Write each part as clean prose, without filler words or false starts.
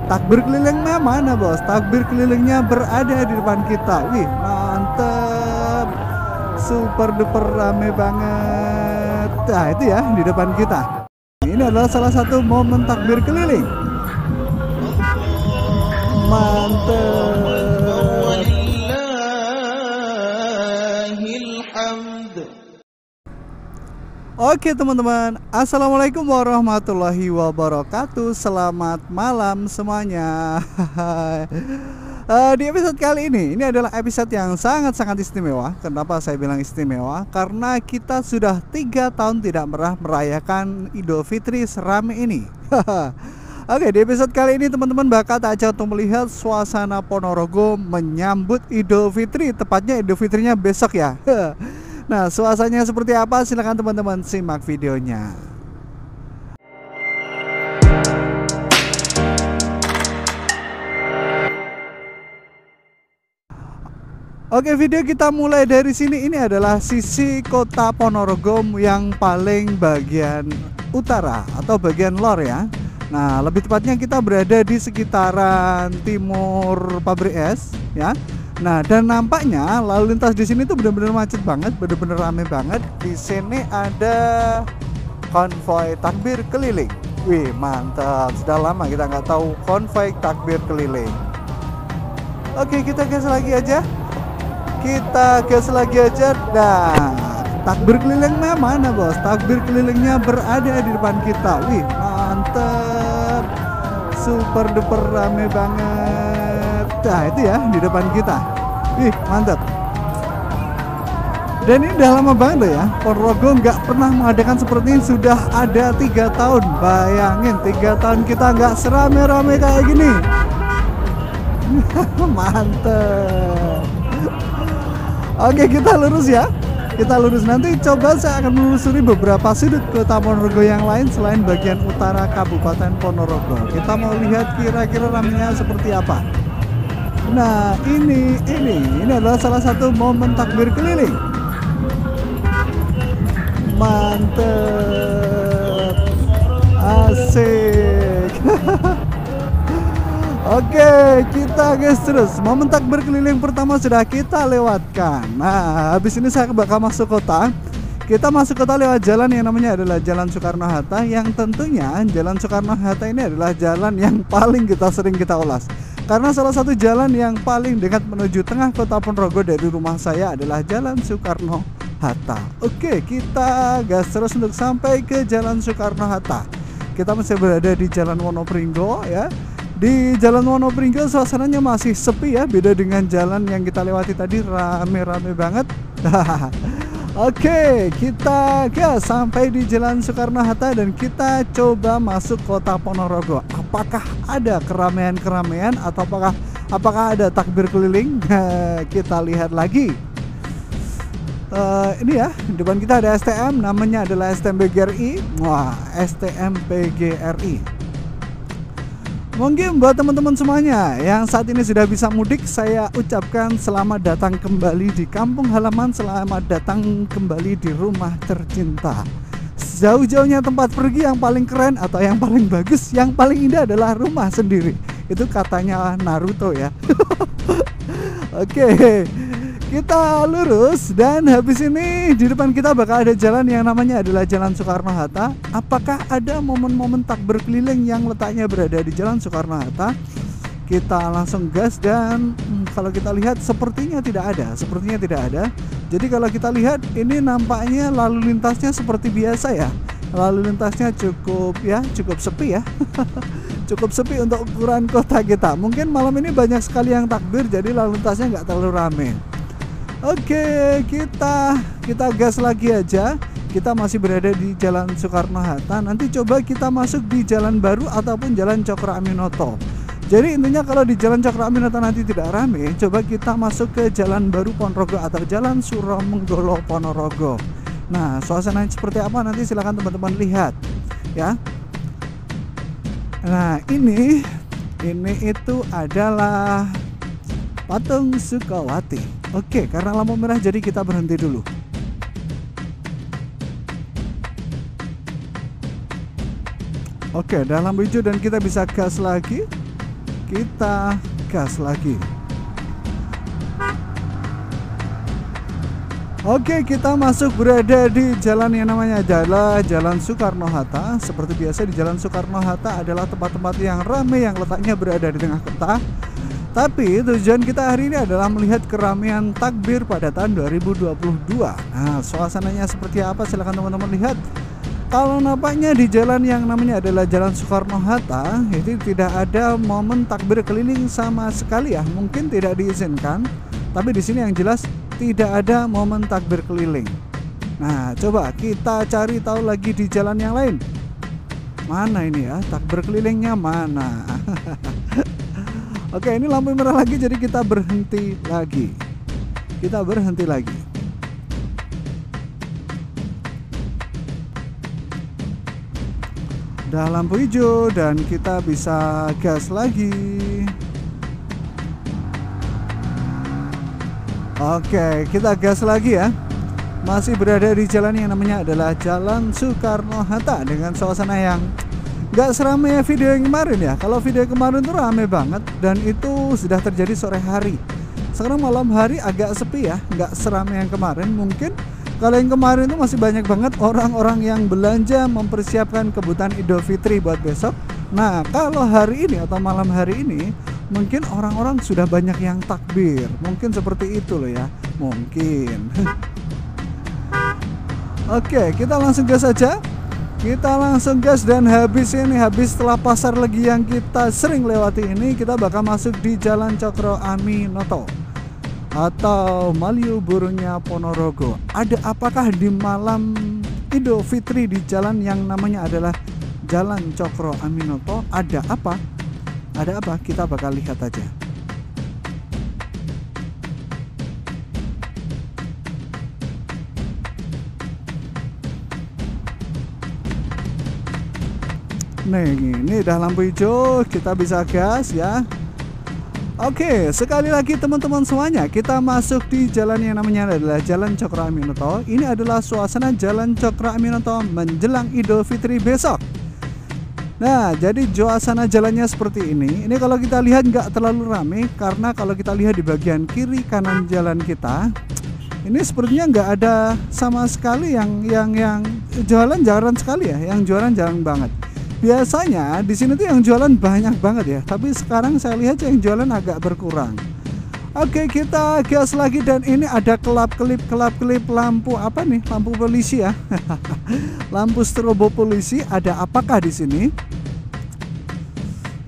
Takbir kelilingnya mana bos? Takbir kelilingnya berada di depan kita. Wih, mantep. Super duper rame banget. Nah itu ya di depan kita. Ini adalah salah satu momen takbir keliling. Mantep. Oke teman-teman, assalamualaikum warahmatullahi wabarakatuh. Selamat malam semuanya. Di episode kali ini adalah episode yang sangat-sangat istimewa. Kenapa saya bilang istimewa? Karena kita sudah 3 tahun tidak pernah merayakan Idul Fitri serame ini. Oke, di episode kali ini teman-teman bakal aja untuk melihat suasana Ponorogo menyambut Idul Fitri. Tepatnya Idul Fitrinya besok ya. Nah, suasananya seperti apa? Silahkan teman-teman simak videonya. Oke, video kita mulai dari sini. Ini adalah sisi kota Ponorogo yang paling bagian utara atau bagian lor ya. Nah, lebih tepatnya kita berada di sekitaran timur pabrik es ya. Nah, dan nampaknya lalu lintas di sini tuh benar-benar macet banget, benar-benar rame banget. Di sini ada konvoi takbir keliling. Wih, mantap. Sudah lama kita nggak tahu konvoi takbir keliling. Oke, kita gas lagi aja. Nah, takbir kelilingnya mana, bos? Takbir kelilingnya berada di depan kita. Wih, mantap. Super duper rame banget. Nah itu ya di depan kita. Ih mantap. Dan ini udah lama banget loh ya, Ponorogo nggak pernah mengadakan seperti ini. Sudah ada 3 tahun. Bayangin 3 tahun kita nggak serame-rame kayak gini. Mantap. Oke, kita lurus ya. Kita lurus, nanti coba saya akan menelusuri beberapa sudut kota Ponorogo yang lain selain bagian utara Kabupaten Ponorogo. Kita mau lihat kira-kira ramenya seperti apa. Nah, ini adalah salah satu momen takbir keliling. Mantep. Asik. Oke, kita guys terus. Momen takbir keliling pertama sudah kita lewatkan. Nah, habis ini saya bakal masuk kota. Kita masuk kota lewat jalan yang namanya adalah Jalan Soekarno-Hatta, yang tentunya Jalan Soekarno-Hatta ini adalah jalan yang paling sering kita ulas. Karena salah satu jalan yang paling dekat menuju tengah kota Ponorogo dari rumah saya adalah Jalan Soekarno-Hatta. Oke, kita gas terus untuk sampai ke Jalan Soekarno-Hatta. Kita masih berada di Jalan Wonopringgo ya. Di Jalan Wonopringgo suasananya masih sepi ya, beda dengan jalan yang kita lewati tadi, rame-rame banget. Oke, kita gas sampai di Jalan Soekarno-Hatta dan kita coba masuk kota Ponorogo. Apakah ada keramaian-keramaian atau apakah ada takbir keliling? Kita lihat lagi. Ini ya, di depan kita ada STM, namanya adalah STM PGRI. Wah, STM PGRI. Mungkin buat teman-teman semuanya yang saat ini sudah bisa mudik, saya ucapkan selamat datang kembali di kampung halaman, selamat datang kembali di rumah tercinta. Jauh-jauhnya tempat pergi yang paling keren atau yang paling bagus, yang paling indah adalah rumah sendiri. Itu katanya Naruto ya. Oke, kita lurus dan habis ini di depan kita bakal ada jalan yang namanya adalah Jalan Soekarno-Hatta. Apakah ada momen-momen takbir keliling yang letaknya berada di Jalan Soekarno-Hatta? Kita langsung gas dan kalau kita lihat sepertinya tidak ada. Jadi kalau kita lihat ini nampaknya lalu lintasnya seperti biasa ya. Lalu lintasnya cukup sepi ya. Cukup sepi untuk ukuran kota kita. Mungkin malam ini banyak sekali yang takbir, jadi lalu lintasnya nggak terlalu ramai. Oke, kita gas lagi aja. Kita masih berada di Jalan Soekarno-Hatta. Nanti coba kita masuk di Jalan Baru ataupun Jalan Cokro Aminoto. Jadi intinya kalau di Jalan Cokro Aminoto nanti tidak rame, coba kita masuk ke Jalan Baru Ponorogo atau Jalan Suromenggolo Ponorogo. Nah, suasananya seperti apa nanti silakan teman-teman lihat ya. Nah, ini itu adalah patung Sukawati. Oke, karena lampu merah jadi kita berhenti dulu. Oke, udah lampu hijau dan kita bisa gas lagi. kita gas lagi. Oke, kita masuk berada di jalan yang namanya adalah Jalan Soekarno-Hatta. Seperti biasa di Jalan Soekarno-Hatta adalah tempat-tempat yang ramai yang letaknya berada di tengah kota. Tapi tujuan kita hari ini adalah melihat keramaian takbir pada tahun 2022. Nah, suasananya seperti apa? Silahkan teman-teman lihat. Kalau nampaknya di jalan yang namanya adalah Jalan Soekarno-Hatta itu tidak ada momen takbir keliling sama sekali ya. Mungkin tidak diizinkan. Tapi di sini yang jelas tidak ada momen takbir keliling. Nah, coba kita cari tahu lagi di jalan yang lain. Mana ini ya? Takbir kelilingnya mana? Oke, ini lampu merah lagi, jadi kita berhenti lagi. Kita berhenti lagi. Udah lampu hijau dan kita bisa gas lagi. Oke, kita gas lagi ya. Masih berada di jalan yang namanya adalah Jalan Soekarno-Hatta dengan suasana yang gak seramai video yang kemarin ya. Kalau video kemarin tuh rame banget dan itu sudah terjadi sore hari. Sekarang malam hari agak sepi ya, gak seramai yang kemarin. Mungkin kalau yang kemarin itu masih banyak banget orang-orang yang belanja mempersiapkan kebutuhan Idul Fitri buat besok. Nah, kalau hari ini atau malam hari ini mungkin orang-orang sudah banyak yang takbir. Mungkin seperti itu loh ya. Mungkin. Oke, kita langsung gas saja. Kita langsung gas dan habis setelah pasar legi yang kita sering lewati ini, kita bakal masuk di Jalan Cokro Aminoto atau Malioboro-nya Ponorogo. Ada apakah di malam Idul Fitri di jalan yang namanya adalah Jalan Cokro Aminoto? Ada apa? Ada apa? Kita bakal lihat aja. Nih, ini udah lampu hijau, kita bisa gas ya. Oke, sekali lagi teman-teman semuanya, kita masuk di jalan yang namanya adalah Jalan Cokro Aminoto. Ini adalah suasana Jalan Cokro Aminoto menjelang Idul Fitri besok. Nah, jadi suasana jalannya seperti ini. Ini kalau kita lihat nggak terlalu ramai karena kalau kita lihat di bagian kiri kanan jalan kita, ini sepertinya nggak ada sama sekali yang jualan jarang sekali ya, yang jualan jarang banget. Biasanya di sini tuh yang jualan banyak banget ya, tapi sekarang saya lihat yang jualan agak berkurang. Oke, kita gas lagi dan ini ada kelap-kelip lampu apa nih? Lampu polisi ya. Lampu strobo polisi. Ada apakah di sini?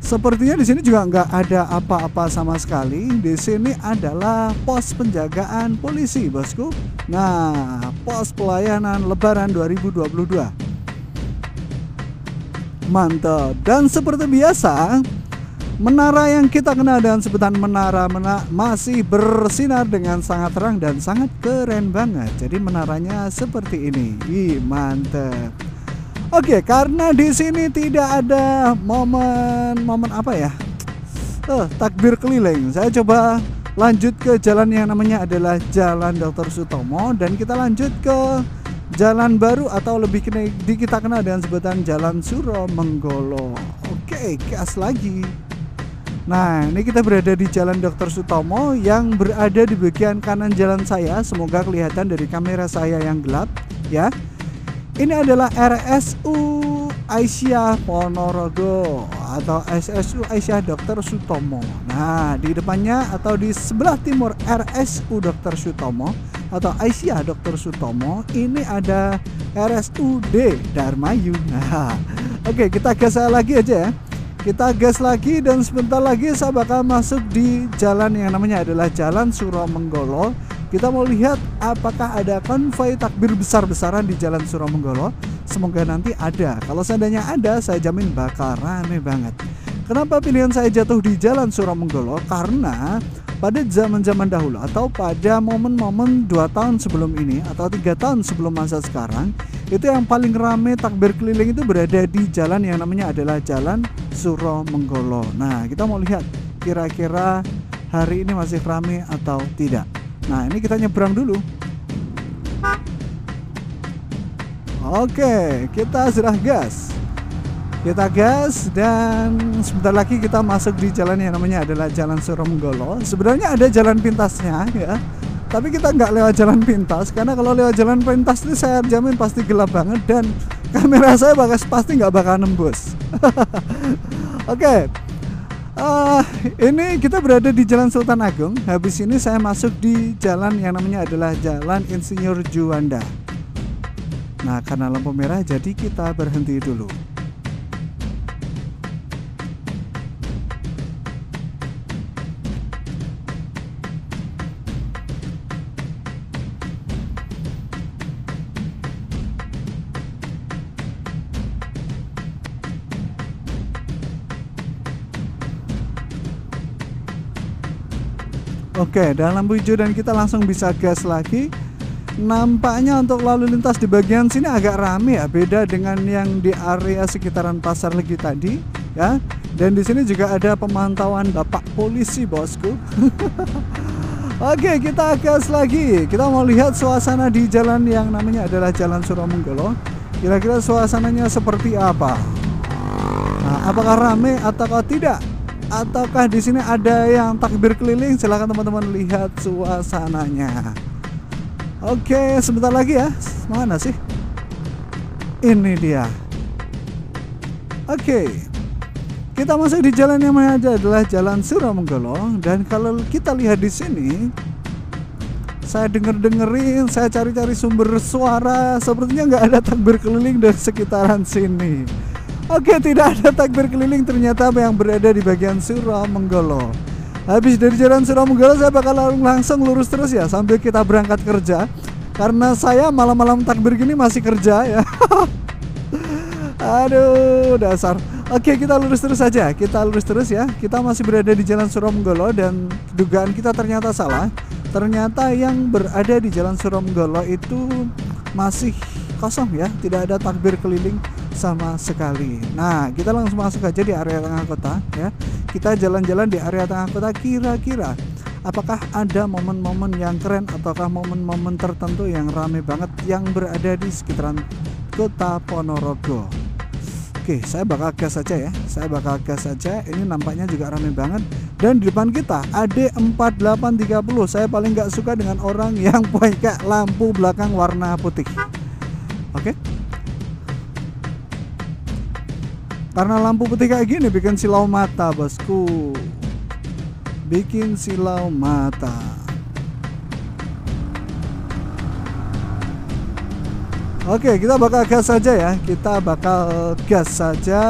Sepertinya di sini juga nggak ada apa-apa sama sekali. Di sini adalah pos penjagaan polisi, bosku. Nah, pos pelayanan Lebaran 2022. Mantap. Dan seperti biasa, menara yang kita kenal dengan sebutan menara masih bersinar dengan sangat terang dan sangat keren banget. Jadi menaranya seperti ini. Ih, mantap. Oke, karena di sini tidak ada momen apa ya? Takbir keliling. Saya coba lanjut ke jalan yang namanya adalah Jalan Dr. Sutomo dan kita lanjut ke jalan baru atau lebih kita kenal dengan sebutan Jalan Suromenggolo. Oke, gas lagi. Nah, ini kita berada di Jalan Dr. Sutomo yang berada di bagian kanan jalan saya. Semoga kelihatan dari kamera saya yang gelap ya. Ini adalah RSU Aisyah Ponorogo atau SSU Aisyah Dr. Sutomo. Nah, di depannya atau di sebelah timur RSU Dr. Sutomo atau Aisyah Dr. Sutomo, ini ada RSUD Darmayu. Nah, oke, kita gas lagi aja ya. Kita gas lagi dan sebentar lagi saya bakal masuk di jalan yang namanya adalah Jalan Suromenggolo. Kita mau lihat apakah ada konvoi takbir besar-besaran di Jalan Suromenggolo. Semoga nanti ada. Kalau seandainya ada, saya jamin bakal rame banget. Kenapa pilihan saya jatuh di Jalan Suromenggolo? Karena pada zaman-zaman dahulu atau pada momen-momen 2 tahun sebelum ini atau 3 tahun sebelum masa sekarang, itu yang paling rame takbir keliling itu berada di jalan yang namanya adalah Jalan Suromenggolo. Nah, kita mau lihat kira-kira hari ini masih rame atau tidak. Nah, ini kita nyebrang dulu. Oke, kita sudah gas. Kita gas dan sebentar lagi kita masuk di jalan yang namanya adalah Jalan Suronggolo. Sebenarnya ada jalan pintasnya ya, tapi kita nggak lewat jalan pintas karena kalau lewat jalan pintas itu saya jamin pasti gelap banget dan kamera saya pasti nggak bakal nembus. Oke. Ini kita berada di Jalan Sultan Agung. Habis ini saya masuk di jalan yang namanya adalah Jalan Insinyur Juanda. Nah, karena lampu merah jadi kita berhenti dulu. Oke, dan lampu hijau dan kita langsung bisa gas lagi. Nampaknya untuk lalu lintas di bagian sini agak rame ya, beda dengan yang di area sekitaran Pasar Legi tadi ya. Dan di sini juga ada pemantauan Bapak Polisi, bosku. Oke, kita gas lagi. Kita mau lihat suasana di jalan yang namanya adalah Jalan Suronggolo. Kira-kira suasananya seperti apa? Nah, apakah rame atau tidak? Ataukah di sini ada yang takbir keliling? Silahkan teman-teman lihat suasananya. Oke, sebentar lagi ya. Mana sih? Ini dia. Oke, kita masuk di jalan yang mana adalah Jalan Suronggolo. Dan kalau kita lihat di sini, saya dengerin, saya cari-cari sumber suara, sepertinya nggak ada takbir keliling dari sekitaran sini. Oke, tidak ada takbir keliling ternyata yang berada di bagian Suronggolo. Habis dari Jalan Suronggolo saya bakal langsung lurus terus ya sambil kita berangkat kerja. Karena saya malam-malam takbir gini masih kerja ya. Aduh, dasar. Oke, kita lurus terus saja. Kita lurus terus ya. Kita masih berada di Jalan Suronggolo dan dugaan kita ternyata salah. Ternyata yang berada di Jalan Suronggolo itu masih kosong ya, tidak ada takbir keliling sama sekali. Nah, kita langsung masuk aja di area tengah kota ya. Kita jalan-jalan di area tengah kota, kira-kira apakah ada momen-momen yang keren ataukah momen-momen tertentu yang rame banget yang berada di sekitaran Kota Ponorogo. Oke, saya bakal gas saja ya. Saya bakal gas saja. Ini nampaknya juga rame banget. Dan di depan kita AD4830. Saya paling nggak suka dengan orang yang pakai lampu belakang warna putih. Oke. Karena lampu putih kayak gini bikin silau mata, bosku. Bikin silau mata. Oke, kita bakal gas saja ya. Kita bakal gas saja.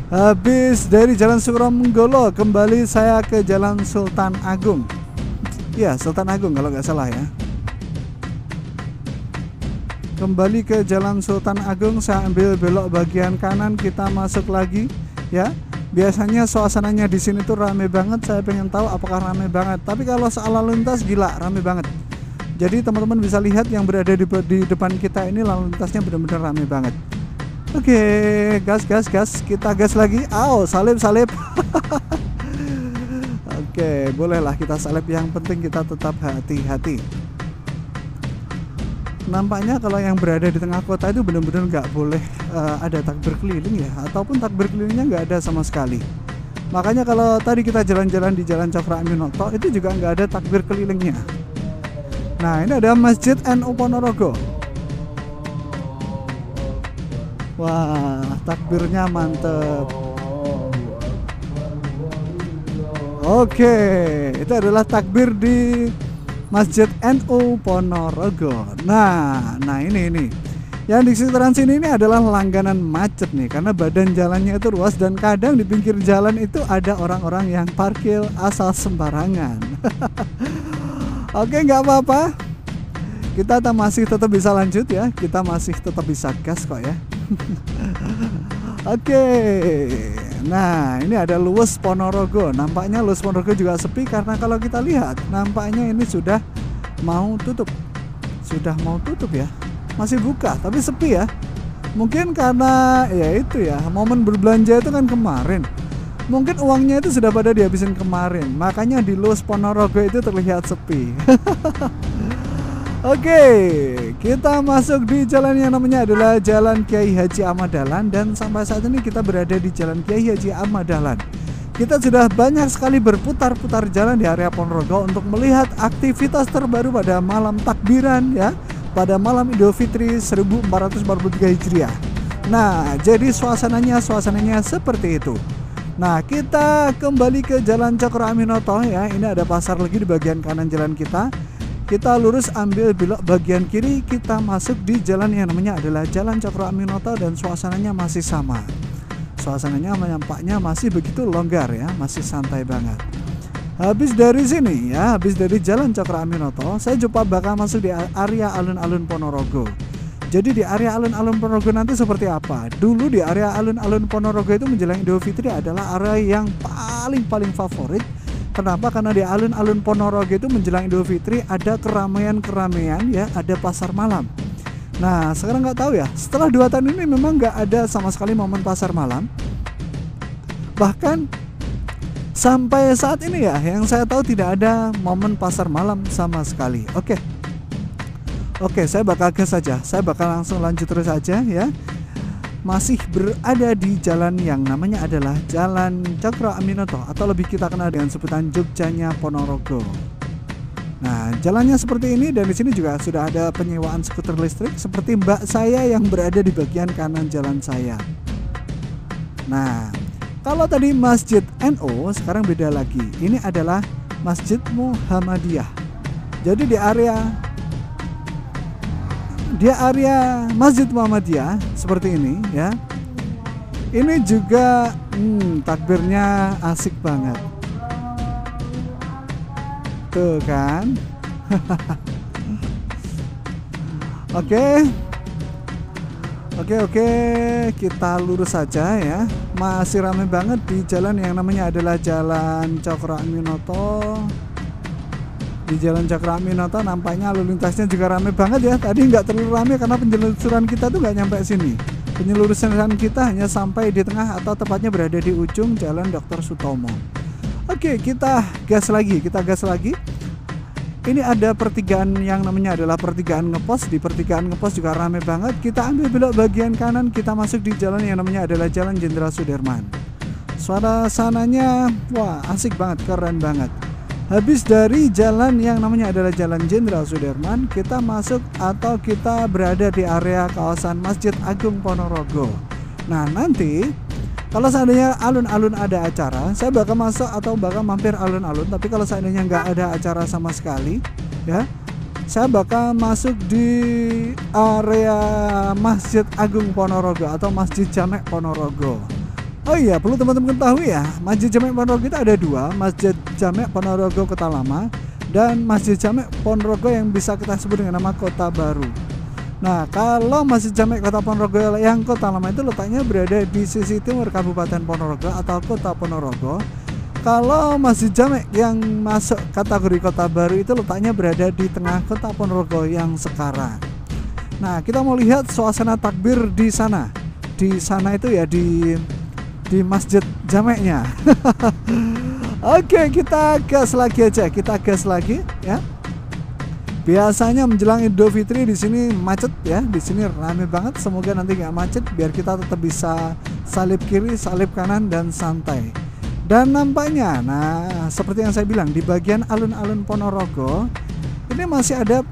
Habis dari Jalan Suronggolo, kembali saya ke Jalan Sultan Agung. Ya, Sultan Agung kalau nggak salah ya. Kembali ke Jalan Sultan Agung, saya ambil belok bagian kanan, kita masuk lagi ya. Biasanya suasananya di sini tuh rame banget. Saya pengen tahu apakah rame banget. Tapi kalau soal lalu lintas gila, rame banget. Jadi teman-teman bisa lihat yang berada di depan kita ini lalu lintasnya benar-benar rame banget. Oke, gas. Kita gas lagi. Salib. Oke, bolehlah kita salib. Yang penting kita tetap hati-hati. Nampaknya kalau yang berada di tengah kota itu benar-benar nggak boleh ada takbir keliling ya, ataupun takbir kelilingnya nggak ada sama sekali. Makanya kalau tadi kita jalan-jalan di Jalan Cokro Aminoto itu juga nggak ada takbir kelilingnya. Nah, ini ada Masjid NU Ponorogo. Wah, takbirnya mantep. Oke, itu adalah takbir di Masjid NU Ponorogo. Nah ini. Yang di sekitaran sini ini adalah langganan macet nih, karena badan jalannya itu luas dan kadang di pinggir jalan itu ada orang-orang yang parkir asal sembarangan. Oke, nggak apa-apa. Kita masih tetap bisa lanjut ya. Kita masih tetap bisa gas kok ya. Oke. Nah, ini ada Luwes Ponorogo. Nampaknya Luwes Ponorogo juga sepi karena kalau kita lihat nampaknya ini sudah mau tutup. Sudah mau tutup ya. Masih buka tapi sepi ya. Mungkin karena ya itu ya, momen berbelanja itu kan kemarin. Mungkin uangnya itu sudah pada dihabisin kemarin. Makanya di Luwes Ponorogo itu terlihat sepi. Oke, kita masuk di jalan yang namanya adalah Jalan Kiai Haji Ahmad Dahlan. Dan sampai saat ini kita berada di Jalan Kiai Haji Ahmad Dahlan. Kita sudah banyak sekali berputar-putar jalan di area Ponorogo untuk melihat aktivitas terbaru pada malam takbiran ya, pada malam Idul Fitri 1443 Hijriah. Nah, jadi suasananya seperti itu. Nah, kita kembali ke Jalan Cokro Aminoto ya. Ini ada pasar lagi di bagian kanan jalan kita. Kita lurus ambil belok bagian kiri, kita masuk di jalan yang namanya adalah Jalan Cokro Aminoto dan suasananya masih sama. Suasananya nampaknya masih begitu longgar ya, masih santai banget. Habis dari sini ya, habis dari Jalan Cokro Aminoto, saya coba bakal masuk di area alun-alun Ponorogo. Jadi di area alun-alun Ponorogo nanti seperti apa? Dulu di area alun-alun Ponorogo itu menjelang Idul Fitri adalah area yang paling favorit. Kenapa? Karena di alun-alun Ponorogo itu menjelang Idul Fitri ada keramaian ya, ada pasar malam. Nah, sekarang nggak tahu ya, setelah 2 tahun ini memang nggak ada sama sekali momen pasar malam. Bahkan sampai saat ini ya, yang saya tahu tidak ada momen pasar malam sama sekali. Oke, saya bakal gas saja. Saya bakal langsung lanjut terus aja ya. Masih berada di jalan yang namanya adalah Jalan Cokro Aminoto atau lebih kita kenal dengan sebutan Jogjanya Ponorogo. Nah, jalannya seperti ini dan di sini juga sudah ada penyewaan skuter listrik seperti mbak saya yang berada di bagian kanan jalan saya. Nah, kalau tadi Masjid NU, sekarang beda lagi. Ini adalah Masjid Muhammadiyah. Jadi di area Masjid Muhammadiyah seperti ini ya. Ini juga takbirnya asik banget. Tuh kan. Oke, kita lurus saja ya. Masih ramai banget di jalan yang namanya adalah Jalan Cokro Aminoto. Di Jalan Cokro Aminoto nampaknya lalu lintasnya juga ramai banget ya. Tadi nggak terlalu ramai karena penyelusuran kita tuh nggak nyampe sini. Penyelusuran kita hanya sampai di tengah atau tepatnya berada di ujung Jalan Dr. Sutomo. Oke, kita gas lagi. Ini ada pertigaan yang namanya adalah pertigaan ngepos. Di pertigaan ngepos juga ramai banget. Kita ambil belok bagian kanan, kita masuk di jalan yang namanya adalah Jalan Jenderal Sudirman. Suasananya wah asik banget, keren banget. Habis dari jalan yang namanya adalah Jalan Jenderal Sudirman, kita masuk atau kita berada di area kawasan Masjid Agung Ponorogo. Nah, nanti kalau seandainya alun-alun ada acara, saya bakal masuk atau bakal mampir alun-alun. Tapi kalau seandainya nggak ada acara sama sekali, ya, saya bakal masuk di area Masjid Agung Ponorogo atau Masjid Jamek Ponorogo. Oh iya, perlu teman-teman ketahui ya, Masjid Jamek Ponorogo kita ada 2, Masjid Jamek Ponorogo Kota Lama dan Masjid Jamek Ponorogo yang bisa kita sebut dengan nama Kota Baru. Nah, kalau Masjid Jamek Kota Ponorogo yang Kota Lama itu letaknya berada di sisi timur Kabupaten Ponorogo atau Kota Ponorogo. Kalau Masjid Jamek yang masuk kategori Kota Baru itu letaknya berada di tengah Kota Ponorogo yang sekarang. Nah, kita mau lihat suasana takbir di sana. Di sana itu ya di Masjid Jameknya. Oke, kita gas lagi aja. Ya. Biasanya menjelang Idul Fitri di sini macet ya. Di sini ramai banget. Semoga nanti nggak macet biar kita tetap bisa salib kiri, salib kanan dan santai. Dan nampaknya, nah seperti yang saya bilang di bagian alun-alun Ponorogo ini masih ada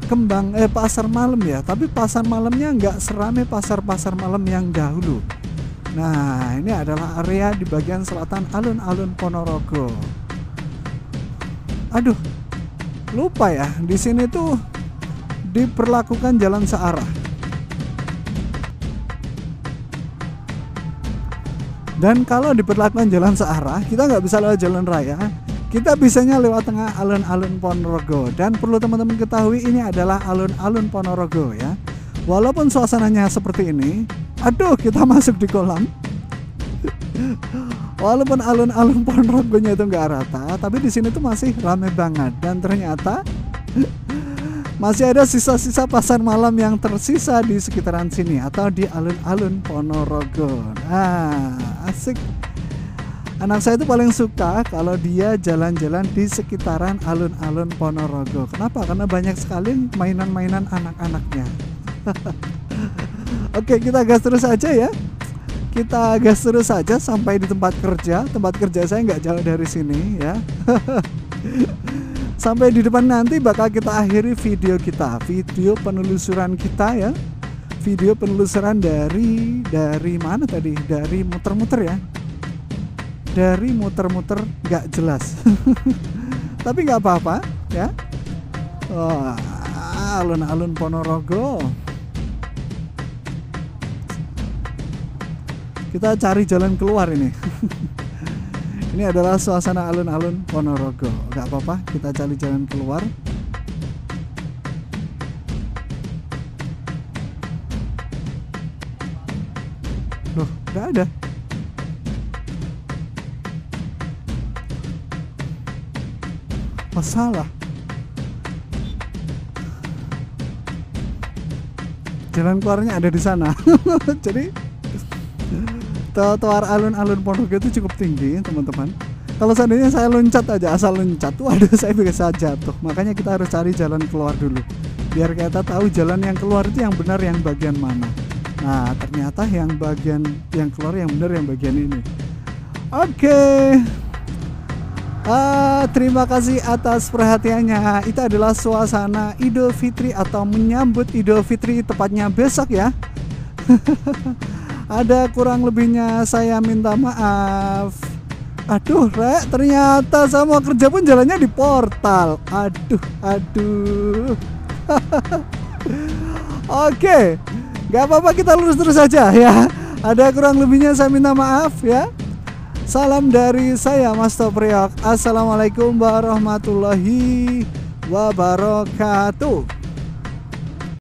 pasar malam ya. Tapi pasar malamnya nggak seramai pasar-pasar malam yang dahulu. Nah, ini adalah area di bagian selatan alun-alun Ponorogo. Aduh, lupa ya, di sini tuh diperlakukan jalan searah. Dan kalau diperlakukan jalan searah, kita nggak bisa lewat jalan raya. Kita bisanya lewat tengah alun-alun Ponorogo. Dan perlu teman-teman ketahui ini adalah alun-alun Ponorogo ya. Walaupun suasananya seperti ini, aduh, kita masuk di kolam. Walaupun alun-alun Ponorogonya itu nggak rata, tapi di sini tuh masih ramai banget. Dan ternyata masih ada sisa-sisa pasar malam yang tersisa di sekitaran sini atau di alun-alun Ponorogo. Nah, asik. Anak saya itu paling suka kalau dia jalan-jalan di sekitaran alun-alun Ponorogo. Kenapa? Karena banyak sekali mainan-mainan anak-anaknya. Oke, kita gas terus aja ya. Kita gas terus saja sampai di tempat kerja. Tempat kerja saya nggak jauh dari sini ya. Sampai di depan nanti bakal kita akhiri video kita, video penelusuran kita ya. Video penelusuran dari mana tadi? Dari muter-muter ya. Dari muter-muter nggak jelas. Tapi nggak apa-apa ya. Wah, alun-alun Ponorogo. Kita cari jalan keluar ini. Ini adalah suasana alun-alun Ponorogo. Gak apa-apa, kita cari jalan keluar. Loh, gak ada. Masalah. Jalan keluarnya ada di sana. Jadi trotoar alun-alun Ponorogo itu cukup tinggi teman-teman. Kalau seandainya saya loncat aja, asal loncat, waduh saya bisa jatuh. Makanya kita harus cari jalan keluar dulu, biar kita tahu jalan yang keluar itu yang benar yang bagian mana. Nah ternyata yang bagian yang keluar yang benar yang bagian ini. Oke. Terima kasih atas perhatiannya. Itu adalah suasana Idul Fitri atau menyambut Idul Fitri, tepatnya besok ya. Ada kurang lebihnya saya minta maaf. Aduh Rek, ternyata saya mau kerja pun jalannya di portal. Aduh. Oke, gak apa-apa, kita lurus terus saja ya. Ada kurang lebihnya saya minta maaf ya. Salam dari saya Mas Topriok. Assalamualaikum warahmatullahi wabarakatuh.